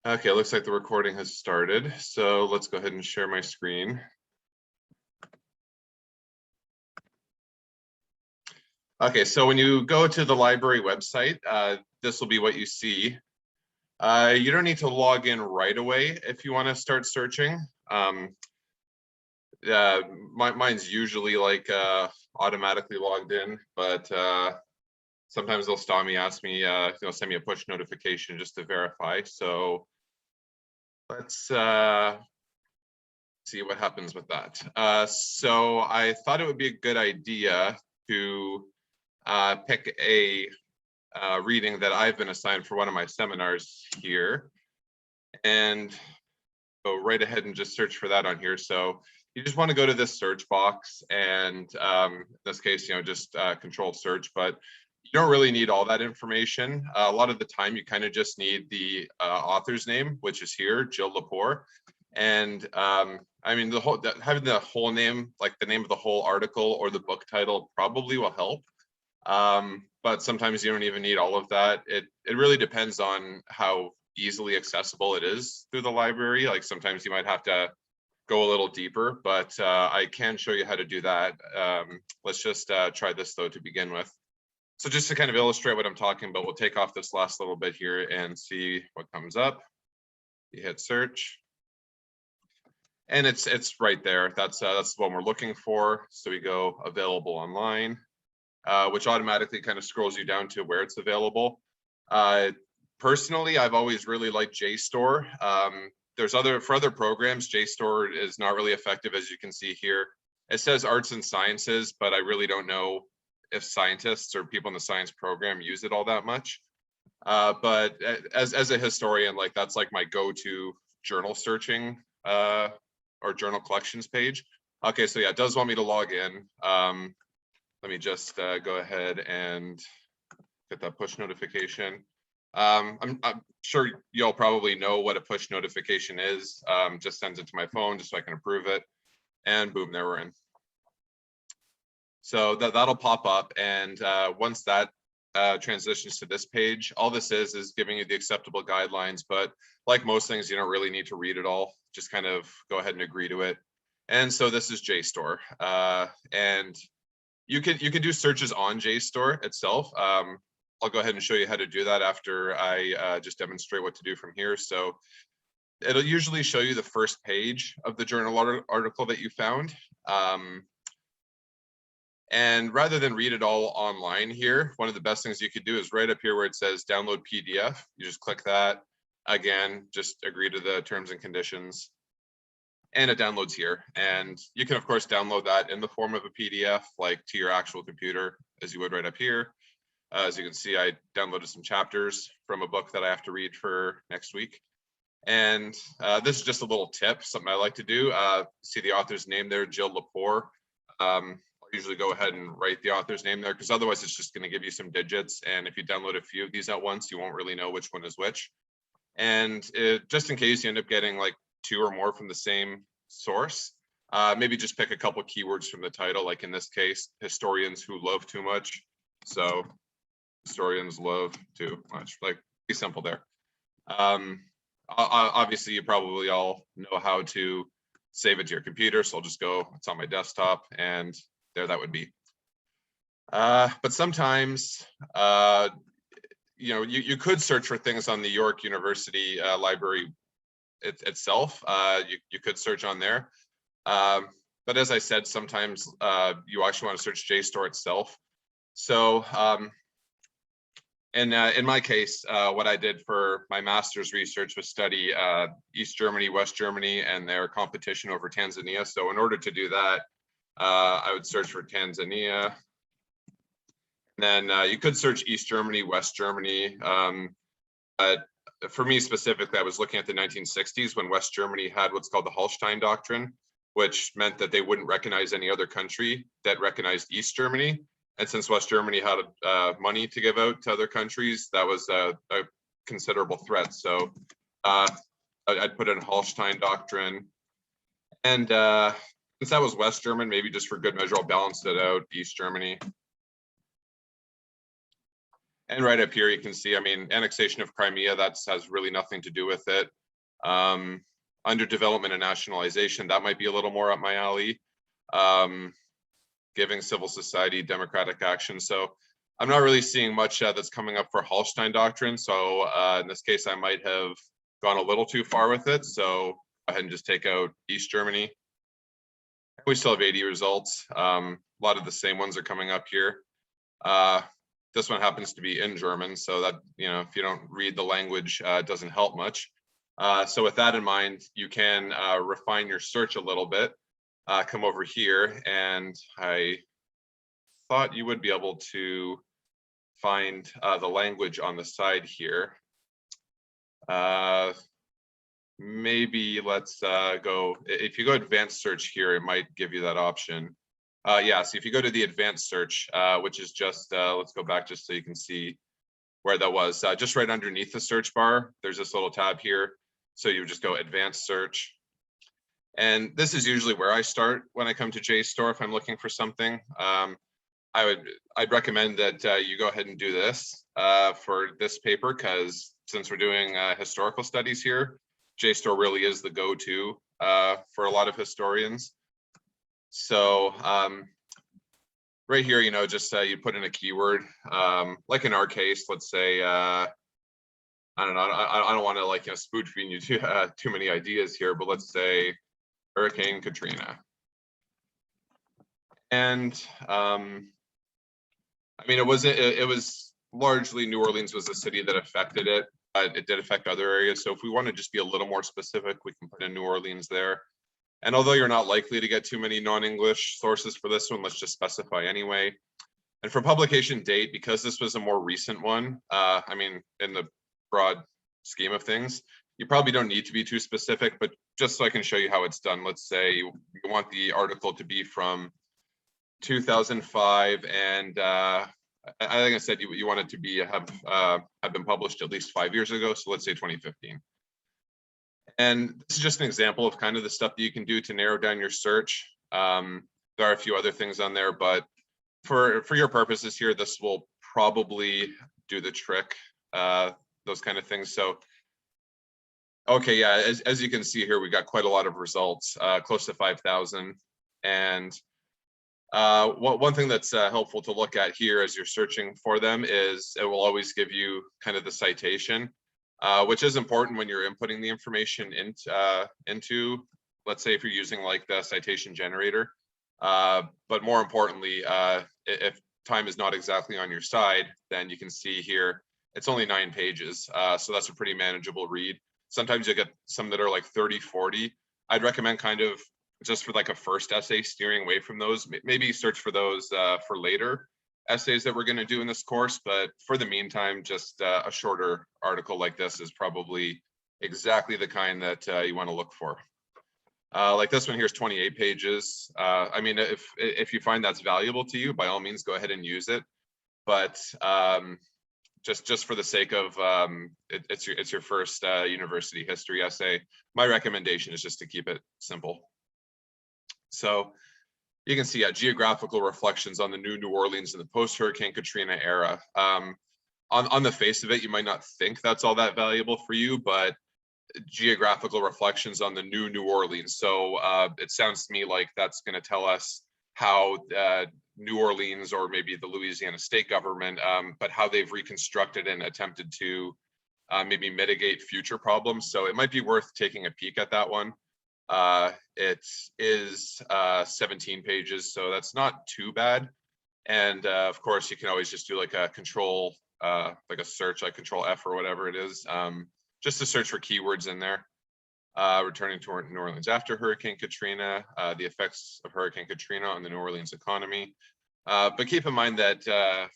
Okay, looks like the recording has started. So let's go ahead and share my screen. Okay, so when you go to the library website, this will be what you see. You don't need to log in right away if you want to start searching. Mine's usually like automatically logged in, but sometimes they'll stop me, ask me, send me a push notification just to verify. So let's see what happens with that. So I thought it would be a good idea to pick a reading that I've been assigned for one of my seminars here, and go right ahead and just search for that on here. So you just want to go to this search box, and in this case, just control search, but you don't really need all that information. A lot of the time, you kind of just need the author's name, which is here, Jill Lepore. And I mean, having the whole name, like the name of the whole article or the book title, probably will help. But sometimes you don't even need all of that. It really depends on how easily accessible it is through the library. Like sometimes you might have to go a little deeper, but I can show you how to do that. Let's just try this though to begin with. So just to kind of illustrate what I'm talking about, we'll take off this last little bit here and see what comes up. You hit search, and it's right there. That's the one we're looking for. So we go available online, which automatically kind of scrolls you down to where it's available. Personally, I've always really liked JSTOR. For other programs, JSTOR is not really effective, as you can see here. It says arts and sciences, but I really don't know if scientists or people in the science program use it all that much. But as a historian, like that's like my go-to journal searching or journal collections page. Okay, so yeah, it does want me to log in. Let me just go ahead and get that push notification. I'm sure y'all probably know what a push notification is. Just sends it to my phone just so I can approve it. And boom, there we're in. So that'll pop up. And once that transitions to this page, all this is giving you the acceptable guidelines. But like most things, you don't really need to read it all. Just kind of go ahead and agree to it. And so this is JSTOR. And you can do searches on JSTOR itself. I'll go ahead and show you how to do that after I just demonstrate what to do from here. So it'll usually show you the first page of the journal article that you found. And rather than read it all online here, one of the best things you could do is right up here where it says download PDF. You just click that. Again, just agree to the terms and conditions. And it downloads here. And you can, of course, download that in the form of a PDF, like to your actual computer, as you would right up here. As you can see, I downloaded some chapters from a book that I have to read for next week. And this is just a little tip, something I like to do. See the author's name there, Jill Lepore. I'll usually go ahead and write the author's name there, because otherwise it's just going to give you some digits. And if you download a few of these at once, you won't really know which one is which. And just in case you end up getting like 2 or more from the same source, maybe just pick a couple keywords from the title, like in this case, historians who love too much. So historians love too much, like be simple there. Obviously you probably all know how to save it to your computer, so I'll just go, it's on my desktop, and there that would be. But sometimes you could search for things on the York University library itself. You could search on there, but as I said, sometimes you actually want to search JSTOR itself. So in my case, what I did for my master's research was study East Germany, West Germany, and their competition over Tanzania. So in order to do that, I would search for Tanzania. Then you could search East Germany, West Germany. But for me specifically, I was looking at the 1960s when West Germany had what's called the Holstein Doctrine, which meant that they wouldn't recognize any other country that recognized East Germany. And since West Germany had money to give out to other countries, that was a considerable threat. So I'd put in Holstein Doctrine. And since that was West German, maybe just for good measure, I'll balance it out, East Germany. And right up here, you can see, I mean, annexation of Crimea, that has really nothing to do with it. Under development and nationalization, that might be a little more up my alley. Giving civil society democratic action. So I'm not really seeing much that's coming up for Hallstein doctrine. So in this case, I might have gone a little too far with it. So go ahead and just take out East Germany. We still have 80 results. A lot of the same ones are coming up here. This one happens to be in German, so that, you know, if you don't read the language, it doesn't help much. So with that in mind, you can refine your search a little bit. Come over here, and I thought you would be able to find the language on the side here. Maybe let's go, if you go advanced search here, it might give you that option. Yeah, so if you go to the advanced search, which is just, let's go back just so you can see where that was. Just right underneath the search bar, there's this little tab here. So you just go advanced search. And this is usually where I start when I come to JSTOR if I'm looking for something. I'd recommend that you go ahead and do this for this paper, because since we're doing historical studies here, JSTOR really is the go-to for a lot of historians. So right here, you know, just you put in a keyword, like in our case, let's say, I don't know, I don't want to, like, you know, spoon feed you too many ideas here, but let's say Hurricane Katrina. And I mean, it was largely New Orleans was the city that affected it, but it did affect other areas. So if we want to just be a little more specific, we can put in New Orleans there. And although you're not likely to get too many non-English sources for this one, let's just specify anyway. And for publication date, because this was a more recent one, I mean, in the broad scheme of things, you probably don't need to be too specific, but just so I can show you how it's done, let's say you want the article to be from 2005, and I think I said you want it to be have been published at least 5 years ago, so let's say 2015. And this is just an example of kind of the stuff that you can do to narrow down your search. There are a few other things on there, but for your purposes here, this will probably do the trick, those kind of things. So, okay, yeah, as you can see here, we got quite a lot of results, close to 5,000. And one thing that's helpful to look at here as you're searching for them is it will always give you kind of the citation. Which is important when you're inputting the information into, let's say if you're using like the citation generator. But more importantly, if time is not exactly on your side, then you can see here, it's only 9 pages. So that's a pretty manageable read. Sometimes you get some that are like 30, 40. I'd recommend kind of just for like a first essay steering away from those, maybe search for those for later essays that we're going to do in this course, but for the meantime, just a shorter article like this is probably exactly the kind that you want to look for. Like this one here is 28 pages. I mean, if you find that's valuable to you, by all means, go ahead and use it. But just for the sake of it's your first university history essay, my recommendation is just to keep it simple. So you can see geographical reflections on the New Orleans in the post-Hurricane Katrina era. On the face of it, you might not think that's all that valuable for you, but geographical reflections on the New Orleans. So it sounds to me like that's going to tell us how New Orleans, or maybe the Louisiana state government, but how they've reconstructed and attempted to maybe mitigate future problems. So it might be worth taking a peek at that one. It is 17 pages, so that's not too bad. And of course, you can always just do like a control, like a search, like Control F or whatever it is, just to search for keywords in there. Returning to New Orleans after Hurricane Katrina, the effects of Hurricane Katrina on the New Orleans economy. But keep in mind that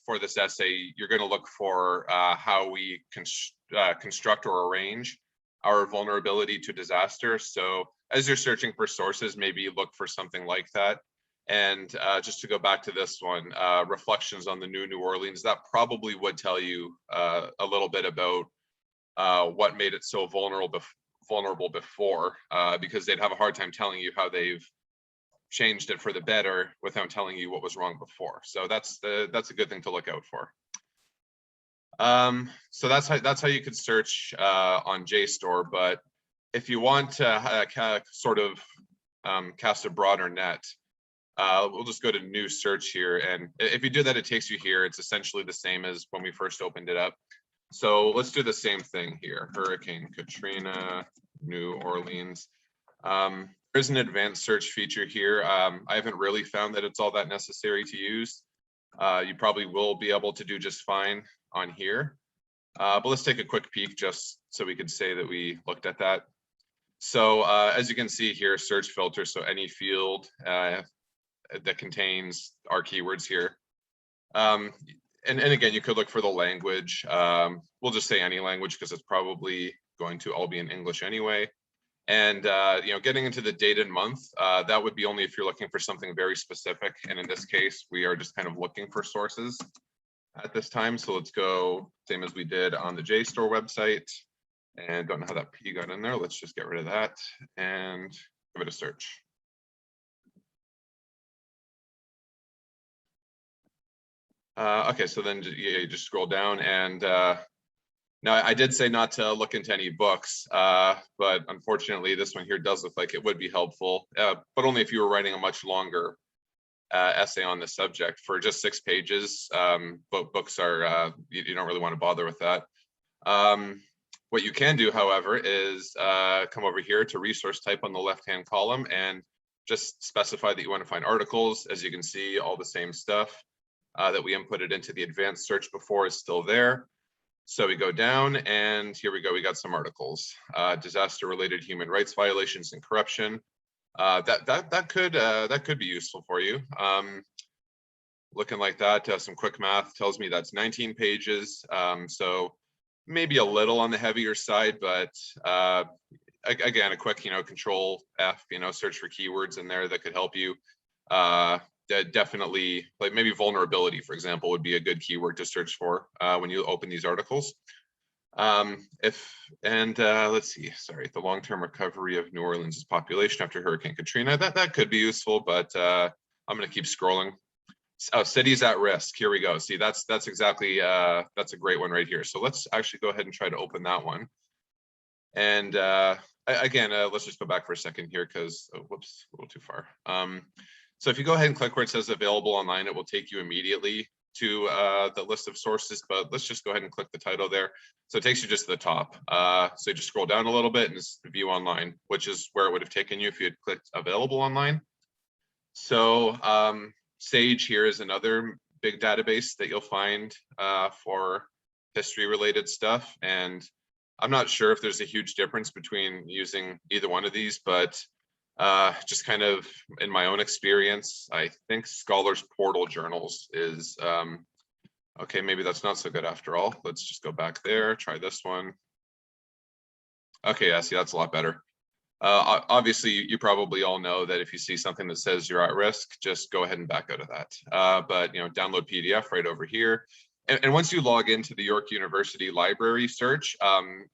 for this essay, you're going to look for how we construct or arrange our vulnerability to disaster. So as you're searching for sources, maybe look for something like that. And just to go back to this one, reflections on the New Orleans, that probably would tell you a little bit about what made it so vulnerable before, because they'd have a hard time telling you how they've changed it for the better without telling you what was wrong before. So that's a good thing to look out for. So that's how you could search on JSTOR. But if you want to sort of cast a broader net, we'll just go to new search here. And if you do that, it takes you here. It's essentially the same as when we first opened it up. So let's do the same thing here. Hurricane Katrina, New Orleans. There's an advanced search feature here. I haven't really found that it's all that necessary to use. You probably will be able to do just fine on here. But let's take a quick peek just so we could say that we looked at that. So as you can see here, search filter. So any field that contains our keywords here. And again, you could look for the language. We'll just say any language because it's probably going to all be in English anyway. And getting into the date and month, that would be only if you're looking for something very specific. And in this case, we are just kind of looking for sources at this time. So let's go same as we did on the JSTOR website. And don't know how that P got in there. Let's just get rid of that and give it a search. Okay, so then you just scroll down and now I did say not to look into any books, but unfortunately this one here does look like it would be helpful, but only if you were writing a much longer essay on the subject. For just 6 pages, books are, you don't really want to bother with that. What you can do, however, is come over here to resource type on the left-hand column and just specify that you want to find articles. As you can see, all the same stuff that we inputted into the advanced search before is still there. So we go down and here we go. We got some articles, disaster-related human rights violations and corruption. That could be useful for you. Looking like that, some quick math tells me that's 19 pages. So maybe a little on the heavier side, but again, a quick, control F, search for keywords in there that could help you. Definitely, like maybe vulnerability, for example, would be a good keyword to search for when you open these articles. Let's see, sorry, the long-term recovery of New Orleans' population after Hurricane Katrina. That could be useful, but I'm going to keep scrolling. Oh, cities at risk. Here we go. See, that's exactly that's a great one right here. So let's actually go ahead and try to open that one. And again, let's just go back for a second here because whoops, a little too far. So if you go ahead and click where it says available online, it will take you immediately to the list of sources, but let's just go ahead and click the title there. So it takes you just to the top. So you just scroll down a little bit and it's view online, which is where it would have taken you if you had clicked available online. So Sage here is another big database that you'll find for history related stuff. And I'm not sure if there's a huge difference between using either one of these, but just kind of in my own experience, I think Scholars Portal Journals is, okay, maybe that's not so good after all. Let's just go back there, try this one. Okay, yeah, see, that's a lot better. Obviously, you probably all know that if you see something that says you're at risk, just go ahead and back out of that. But download PDF right over here. And once you log into the York University Library search, I'm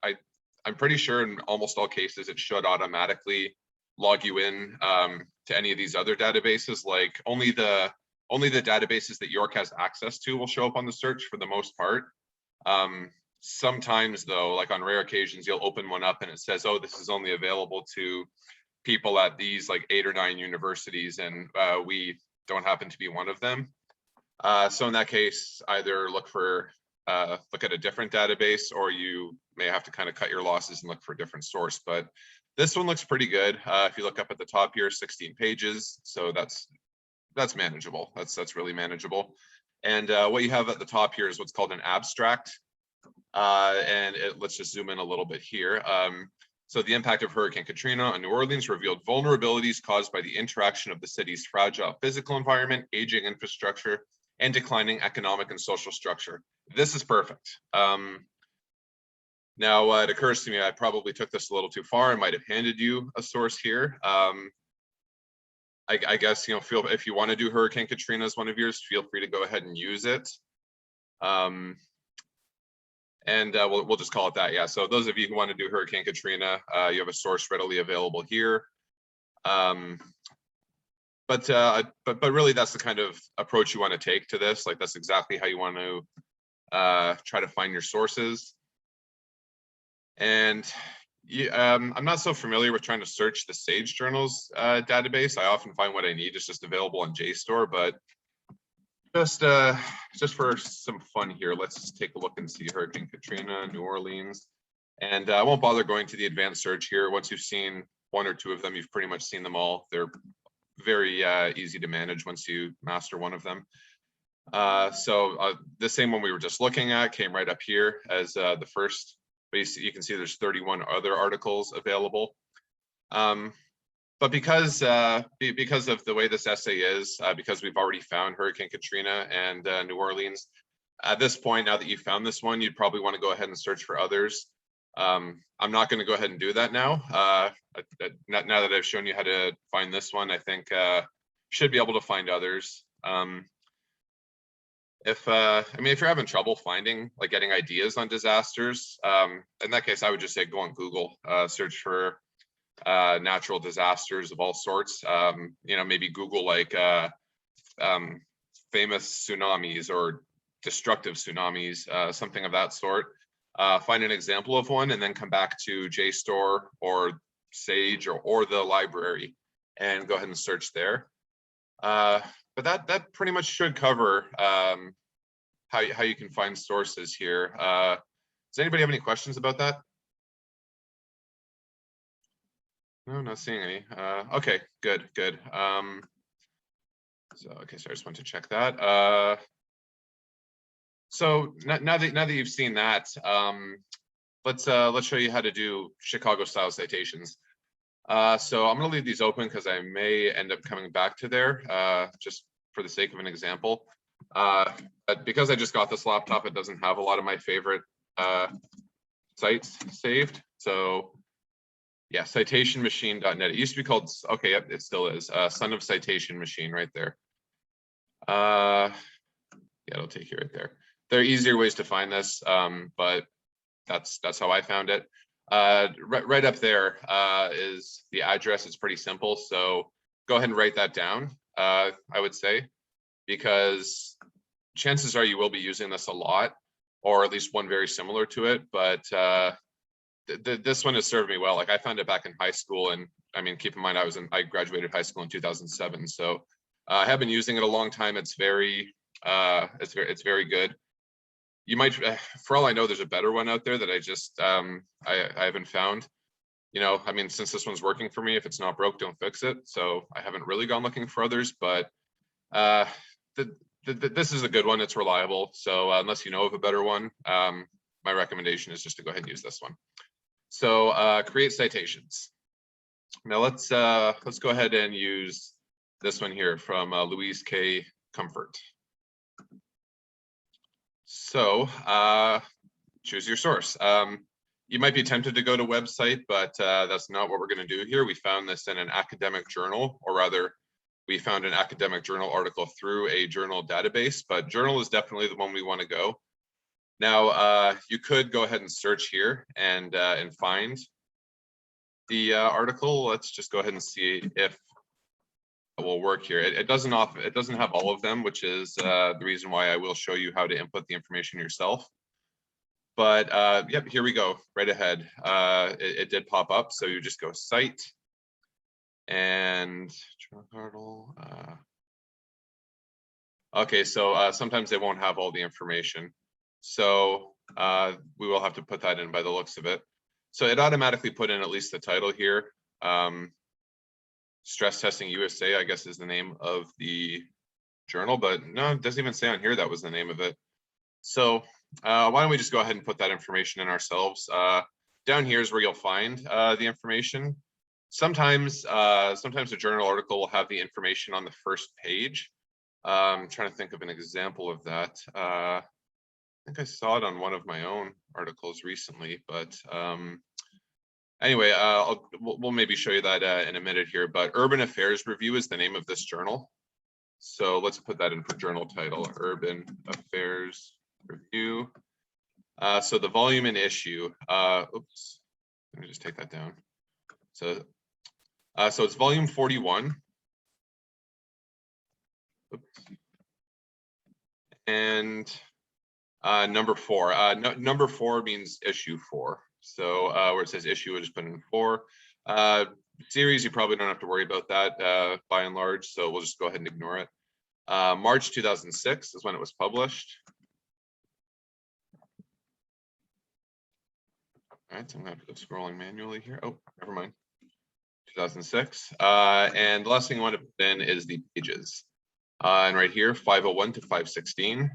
pretty sure in almost all cases it should automatically log you in to any of these other databases. Like only the databases that York has access to will show up on the search for the most part. Sometimes though, like on rare occasions, you'll open one up and it says, oh, this is only available to people at these like 8 or 9 universities, and we don't happen to be one of them. So in that case, either look at a different database, or you may have to kind of cut your losses and look for a different source. But this one looks pretty good. If you look up at the top here, 16 pages. So that's manageable. That's really manageable. And what you have at the top here is what's called an abstract. Let's just zoom in a little bit here. So the impact of Hurricane Katrina on New Orleans revealed vulnerabilities caused by the interaction of the city's fragile physical environment, aging infrastructure, and declining economic and social structure. This is perfect. Now, it occurs to me I probably took this a little too far. I might have handed you a source here. I guess, if you want to do Hurricane Katrina as one of yours, feel free to go ahead and use it. We'll just call it that. Yeah. So those of you who want to do Hurricane Katrina, you have a source readily available here. But really, that's the kind of approach you want to take to this. Like that's exactly how you want to try to find your sources. And I'm not so familiar with trying to search the Sage Journals database. I often find what I need is just available on JSTOR, but just for some fun here, let's take a look and see Hurricane Katrina, New Orleans. And I won't bother going to the advanced search here. Once you've seen one or two of them, you've pretty much seen them all. They're very easy to manage once you master one of them. The same one we were just looking at came right up here as the first. You can see there's 31 other articles available. But because of the way this essay is, because we've already found Hurricane Katrina and New Orleans, at this point, now that you found this one, you'd probably want to go ahead and search for others. I'm not going to go ahead and do that now. Now that I've shown you how to find this one, I think should be able to find others. If you're having trouble finding, like getting ideas on disasters, in that case, I would just say go on Google, search for natural disasters of all sorts. Maybe Google like famous tsunamis or destructive tsunamis, something of that sort. Find an example of one and then come back to JSTOR or Sage or the library and go ahead and search there. But that pretty much should cover how you can find sources here. Does anybody have any questions about that? No, not seeing any. Okay, good. Okay, so I just want to check that. So now that you've seen that, let's show you how to do Chicago style citations. So I'm going to leave these open because I may end up coming back to there just for the sake of an example. But because I just got this laptop, it doesn't have a lot of my favorite sites saved. So yeah, citationmachine.net. It used to be called, okay, yep, it still is. Son of Citation Machine right there. Yeah, it'll take you right there. There are easier ways to find this, but that's how I found it. Right up there is the address. It's pretty simple. So go ahead and write that down, I would say, because chances are you will be using this a lot, or at least one very similar to it. But this one has served me well. Like I found it back in high school, and I mean, keep in mind I graduated high school in 2007, so I have been using it a long time. It's very good. You might, for all I know, there's a better one out there that I just I haven't found. I mean, since this one's working for me, if it's not broke, don't fix it. So I haven't really gone looking for others, but this is a good one. It's reliable. So unless you know of a better one, my recommendation is just to go ahead and use this one. So create citations. Now let's go ahead and use this one here from Louise K. Comfort. So choose your source. You might be tempted to go to a website, but that's not what we're going to do here. We found this in an academic journal, or rather, we found an academic journal article through a journal database, but journal is definitely the one we want to go. Now, you could go ahead and search here and find the article. Let's just go ahead and see if it will work here. It doesn't have all of them, which is the reason why I will show you how to input the information yourself. But yep, here we go, right ahead. It did pop up, so you just go cite and okay, so sometimes they won't have all the information. So we will have to put that in by the looks of it. So it automatically put in at least the title here. Stress Testing USA, I guess, is the name of the journal, but no, it doesn't even say on here that was the name of it. So why don't we just go ahead and put that information in ourselves. Down here is where you'll find the information. Sometimes a journal article will have the information on the first page. I'm trying to think of an example of that. I think I saw it on one of my own articles recently, but anyway, we'll maybe show you that in a minute here. But Urban Affairs Review is the name of this journal. So let's put that in for journal title, Urban Affairs Review. So the volume and issue, oops, let me just take that down. So it's volume 41. Oops. And Number 4. Number 4 means issue 4. So where it says issue, we'll just put in 4. Series, you probably don't have to worry about that by and large, so we'll just go ahead and ignore it. March 2006 is when it was published. All right, so I'm going to have to go scrolling manually here. Oh, never mind. 2006. And the last thing I want to put in is the pages. And right here, 501 to 516.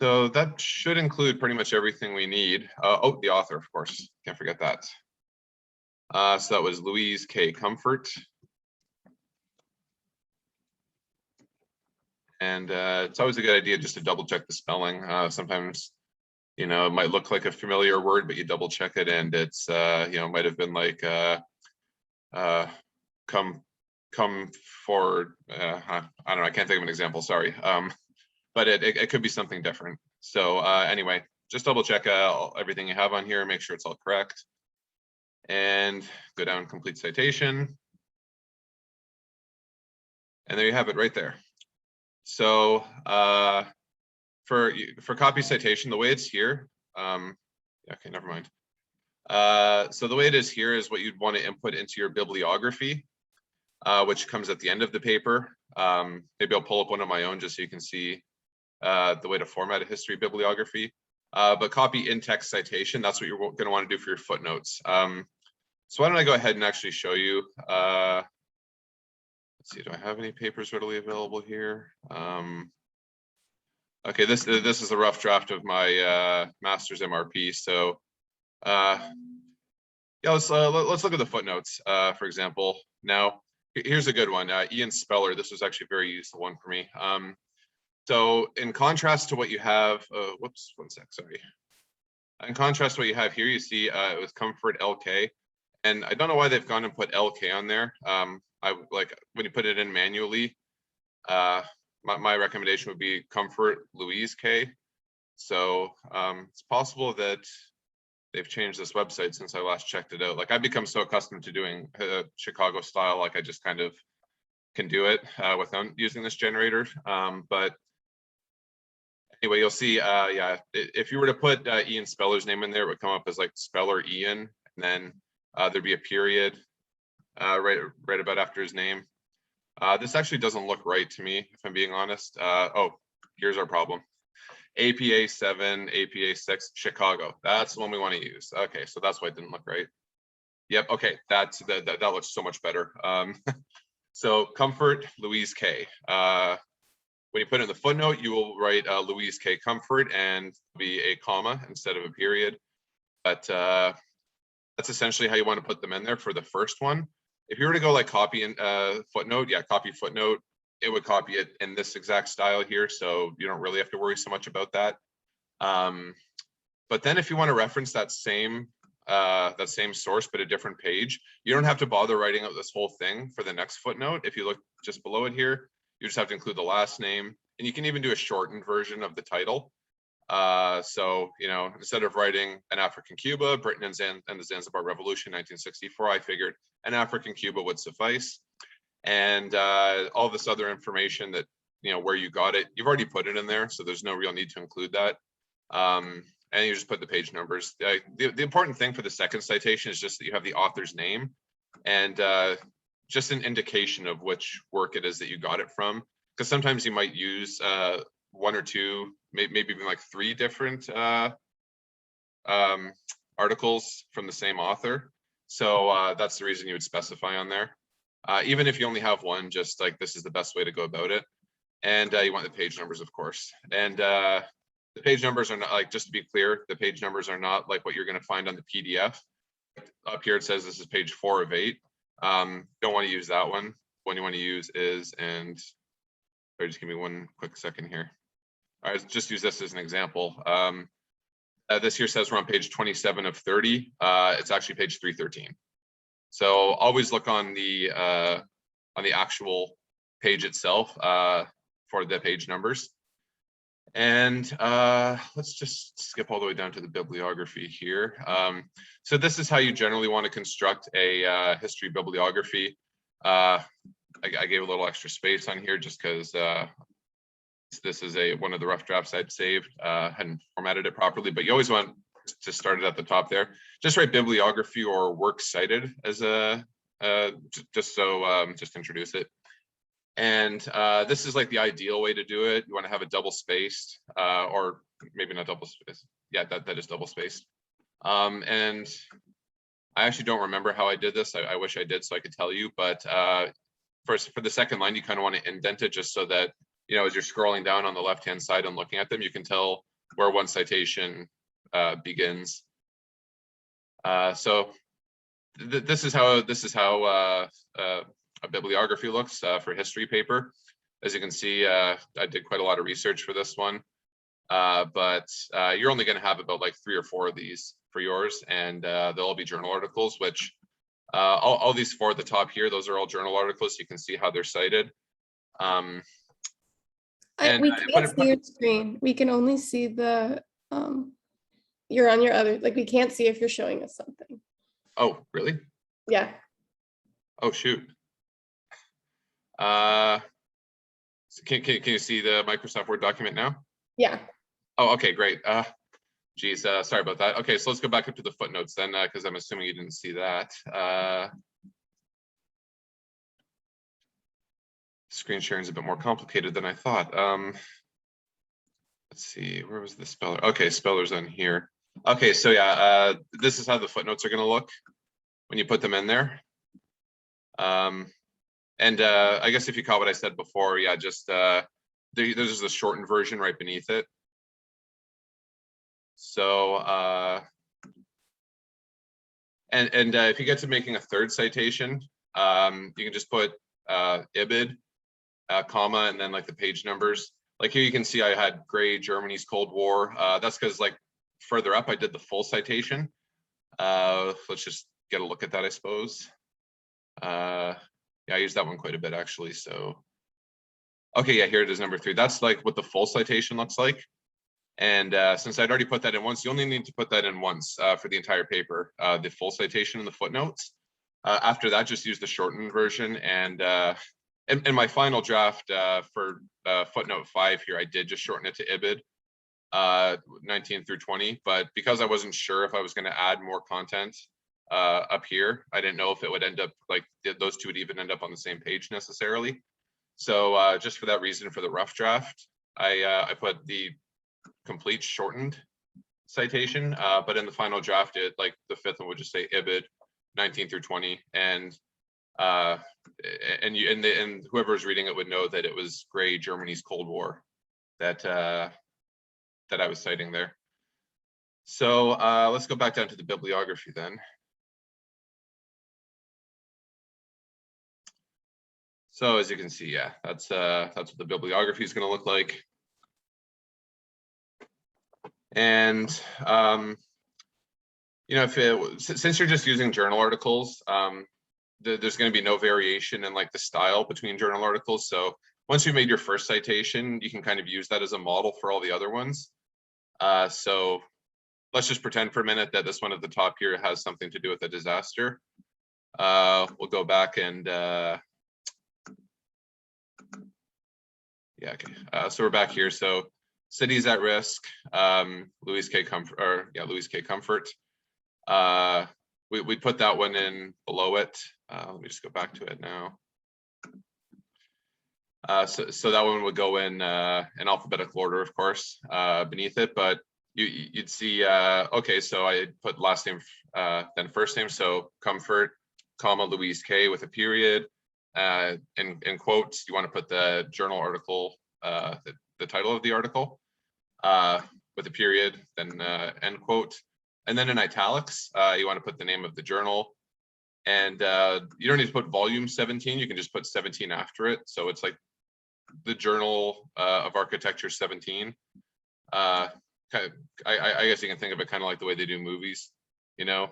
So that should include pretty much everything we need. Oh, the author, of course, can't forget that. So that was Louise K. Comfort. And it's always a good idea just to double check the spelling. Sometimes, you know, it might look like a familiar word, but you double check it and it's, you know, might have been like come forward. I don't know, I can't think of an example, sorry. But it could be something different. So anyway, just double check everything you have on here, make sure it's all correct. And go down complete citation. And there you have it right there. So for copy citation, the way it's here, okay, never mind. So the way it is here is what you'd want to input into your bibliography, which comes at the end of the paper. Maybe I'll pull up one of my own just so you can see the way to format a history bibliography. But copy in-text citation, that's what you're going to want to do for your footnotes. So why don't I go ahead and actually show you. Let's see, do I have any papers readily available here? Okay, this is a rough draft of my master's MRP. So yeah, let's look at the footnotes, for example. Now, here's a good one. Ian Speller, this was actually a very useful one for me. So in contrast to what you have, whoops, one sec, sorry. In contrast to what you have here, you see it was Comfort LK. And I don't know why they've gone and put LK on there. I like when you put it in manually, my recommendation would be Comfort Louise K. So it's possible that they've changed this website since I last checked it out. Like I've become so accustomed to doing Chicago style, like I just kind of can do it without using this generator. But anyway, you'll see, yeah, if you were to put Ian Speller's name in there, it would come up as like Speller Ian, and then there'd be a period right about after his name. This actually doesn't look right to me, if I'm being honest. Oh, here's our problem. APA 7, APA 6, Chicago. That's the one we want to use. Okay, so that's why it didn't look right. Yep, okay, that looks so much better. So Comfort Louise K. When you put in the footnote, you will write Louise K. Comfort and be a comma instead of a period. But that's essentially how you want to put them in there for the first one. If you were to go like copy and footnote, yeah, copy footnote, it would copy it in this exact style here. So you don't really have to worry so much about that. But then if you want to reference that same source, but a different page, you don't have to bother writing out this whole thing for the next footnote. If you look just below it here, you just have to include the last name, and you can even do a shortened version of the title. So, you know, instead of writing an African Cuba, Britain and the Zanzibar Revolution, 1964, I figured an African Cuba would suffice. And all this other information that, you know, where you got it, you've already put it in there, so there's no real need to include that. And you just put the page numbers. The important thing for the second citation is just that you have the author's name and just an indication of which work it is that you got it from. Because sometimes you might use one or two, maybe even like 3 different articles from the same author. So that's the reason you would specify on there. Even if you only have one, just like this is the best way to go about it. And you want the page numbers, of course. And the page numbers are not, like, just to be clear, the page numbers are not like what you're going to find on the PDF. Up here it says this is page 4 of 8. Don't want to use that one. One you want to use is, and sorry, just give me one quick second here. All right, just use this as an example. This here says we're on page 27 of 30. It's actually page 313. So always look on the actual page itself for the page numbers. And let's just skip all the way down to the bibliography here. So this is how you generally want to construct a history bibliography. I gave a little extra space on here just because this is one of the rough drafts I'd saved, hadn't formatted it properly, but you always want to start it at the top there. Just write bibliography or works cited as a, just introduce it. And this is like the ideal way to do it. You want to have it double spaced, or maybe not double spaced. Yeah, that is double spaced. And I actually don't remember how I did this. I wish I did so I could tell you, but for the second line, you kind of want to indent it just so that, you know, as you're scrolling down on the left-hand side and looking at them, you can tell where one citation begins. So this is how a bibliography looks for history paper. As you can see, I did quite a lot of research for this one, but you're only going to have about like 3 or 4 of these for yours, and they'll all be journal articles, which all these 4 at the top here, those are all journal articles. You can see how they're cited. We can't see your screen. We can only see the, you're on your other, like we can't see if you're showing us something. Oh, really? Yeah. Oh, shoot. Can you see the Microsoft Word document now? Yeah. Oh, okay, great. Geez, sorry about that. Okay, so let's go back up to the footnotes then, because I'm assuming you didn't see that. Screen sharing is a bit more complicated than I thought. Let's see, where was the speller? Okay, speller's on here. Okay, so yeah, this is how the footnotes are going to look when you put them in there. And I guess if you caught what I said before, yeah, just there's the shortened version right beneath it. So if you get to making a third citation, you can just put IBID, comma, and then like the page numbers. Like here you can see I had Gray, Germany's Cold War. That's because like further up I did the full citation. Let's just get a look at that, I suppose. Yeah, I use that one quite a bit actually. So okay, yeah, here it is, number 3. That's like what the full citation looks like. And since I'd already put that in once, you only need to put that in once for the entire paper, the full citation and the footnotes. After that, just use the shortened version. And in my final draft for footnote 5 here, I did just shorten it to IBID 19 through 20. But because I wasn't sure if I was going to add more content up here, I didn't know if it would end up like those two would even end up on the same page necessarily. So just for that reason, for the rough draft, I put the complete shortened citation, but in the final draft, it like the 5th one would just say IBID 19 through 20, and whoever's reading it would know that it was Gray, Germany's Cold War that I was citing there. So let's go back down to the bibliography then. So as you can see, yeah, that's what the bibliography is going to look like. And you know, since you're just using journal articles, there's going to be no variation in like the style between journal articles. So once you made your first citation, you can kind of use that as a model for all the other ones. So let's just pretend for a minute that this one at the top here has something to do with a disaster. We'll go back and yeah, okay. So we're back here. So cities at risk, Louis K. Comfort. We put that one in below it. Let me just go back to it now. So that one would go in alphabetical order, of course, beneath it. But you'd see, okay, so I put last name, then first name. So Comfort, comma, Louise K. with a period. In quotes, you want to put the journal article, the title of the article, with a period, then end quote. And then in italics, you want to put the name of the journal. And you don't need to put volume 17. You can just put 17 after it. So it's like the Journal of Architecture 17. I guess you can think of it kind of like the way they do movies, you know,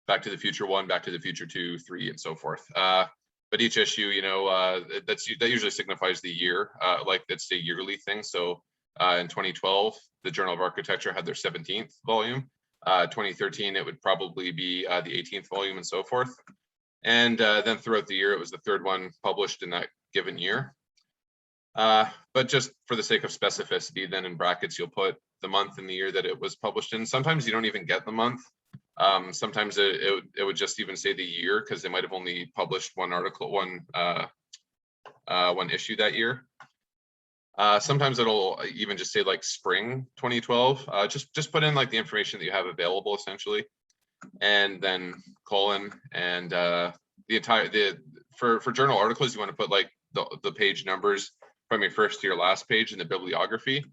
Back to the Future 1, Back to the Future 2, 3, and so forth. But each issue, you know, that usually signifies the year, like that's a yearly thing. So in 2012, the Journal of Architecture had their 17th volume. 2013, it would probably be the 18th volume and so forth. And then throughout the year, it was the third one published in that given year. But just for the sake of specificity, then in brackets, you'll put the month and the year that it was published in. Sometimes you don't even get the month. Sometimes it would just even say the year, because they might have only published one article, one issue that year. Sometimes it'll even just say like spring 2012. Just put in like the information that you have available essentially, and then colon, and for journal articles, you want to put like the page numbers from your first to your last page in the bibliography.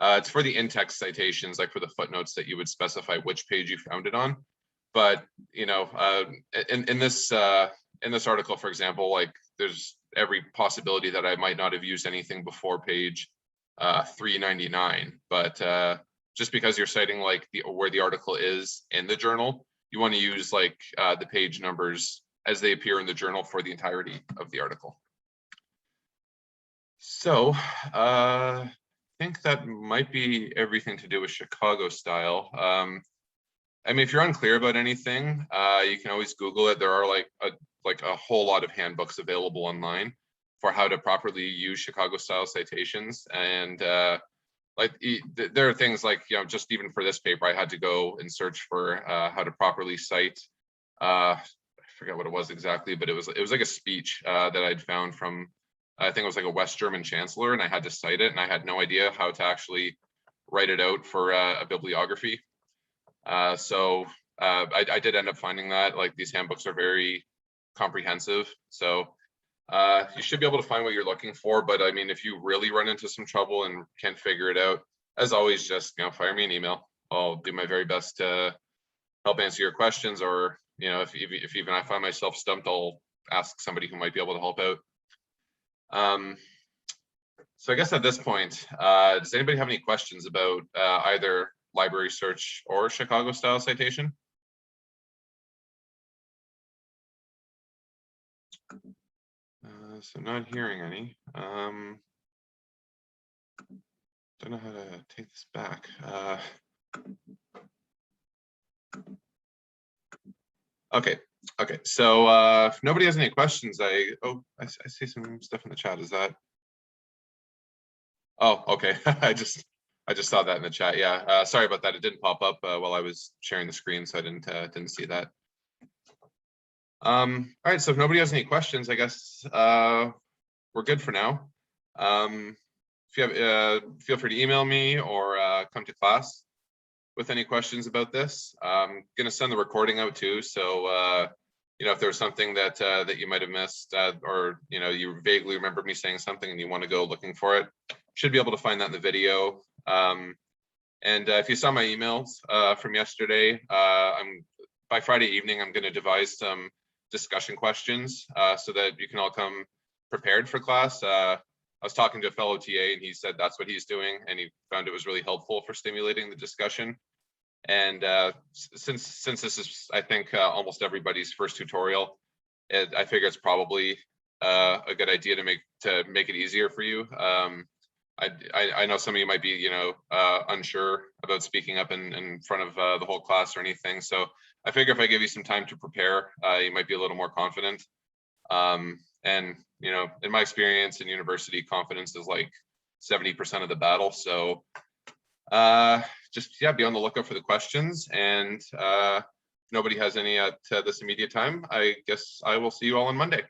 It's for the in-text citations, like for the footnotes, that you would specify which page you found it on. But you know, in this article, for example, like there's every possibility that I might not have used anything before page 399. But just because you're citing like where the article is in the journal, you want to use like the page numbers as they appear in the journal for the entirety of the article. So I think that might be everything to do with Chicago style. I mean, if you're unclear about anything, you can always Google it. There are like a whole lot of handbooks available online for how to properly use Chicago style citations. And like there are things like, you know, just even for this paper, I had to go and search for how to properly cite. I forget what it was exactly, but it was like a speech that I'd found from, I think it was like a West German chancellor, and I had to cite it, and I had no idea how to actually write it out for a bibliography. So I did end up finding that like these handbooks are very comprehensive. So you should be able to find what you're looking for. But I mean, if you really run into some trouble and can't figure it out, as always, just, you know, fire me an email. I'll do my very best to help answer your questions, or, you know, if even I find myself stumped, I'll ask somebody who might be able to help out. So I guess at this point, does anybody have any questions about either library search or Chicago style citation? So not hearing any. Don't know how to take this back. Okay. So if nobody has any questions, I see some stuff in the chat. Is that? Oh, okay. I just saw that in the chat. Yeah. Sorry about that. It didn't pop up while I was sharing the screen, so I didn't see that. All right. So if nobody has any questions, I guess we're good for now. If you have, feel free to email me or come to class with any questions about this. I'm going to send the recording out too. So, you know, if there's something that that you might have missed, or, you know, you vaguely remember me saying something and you want to go looking for it, should be able to find that in the video. And if you saw my emails from yesterday, by Friday evening, I'm going to devise some discussion questions so that you can all come prepared for class. I was talking to a fellow TA, and he said that's what he's doing, and he found it was really helpful for stimulating the discussion. And since this is, I think, almost everybody's first tutorial, I figure it's probably a good idea to make it easier for you. I know some of you might be, you know, unsure about speaking up in front of the whole class or anything. So I figure if I give you some time to prepare, you might be a little more confident. And, you know, in my experience in university, confidence is like 70% of the battle. So just, yeah, be on the lookout for the questions. And if nobody has any at this immediate time, I guess I will see you all on Monday.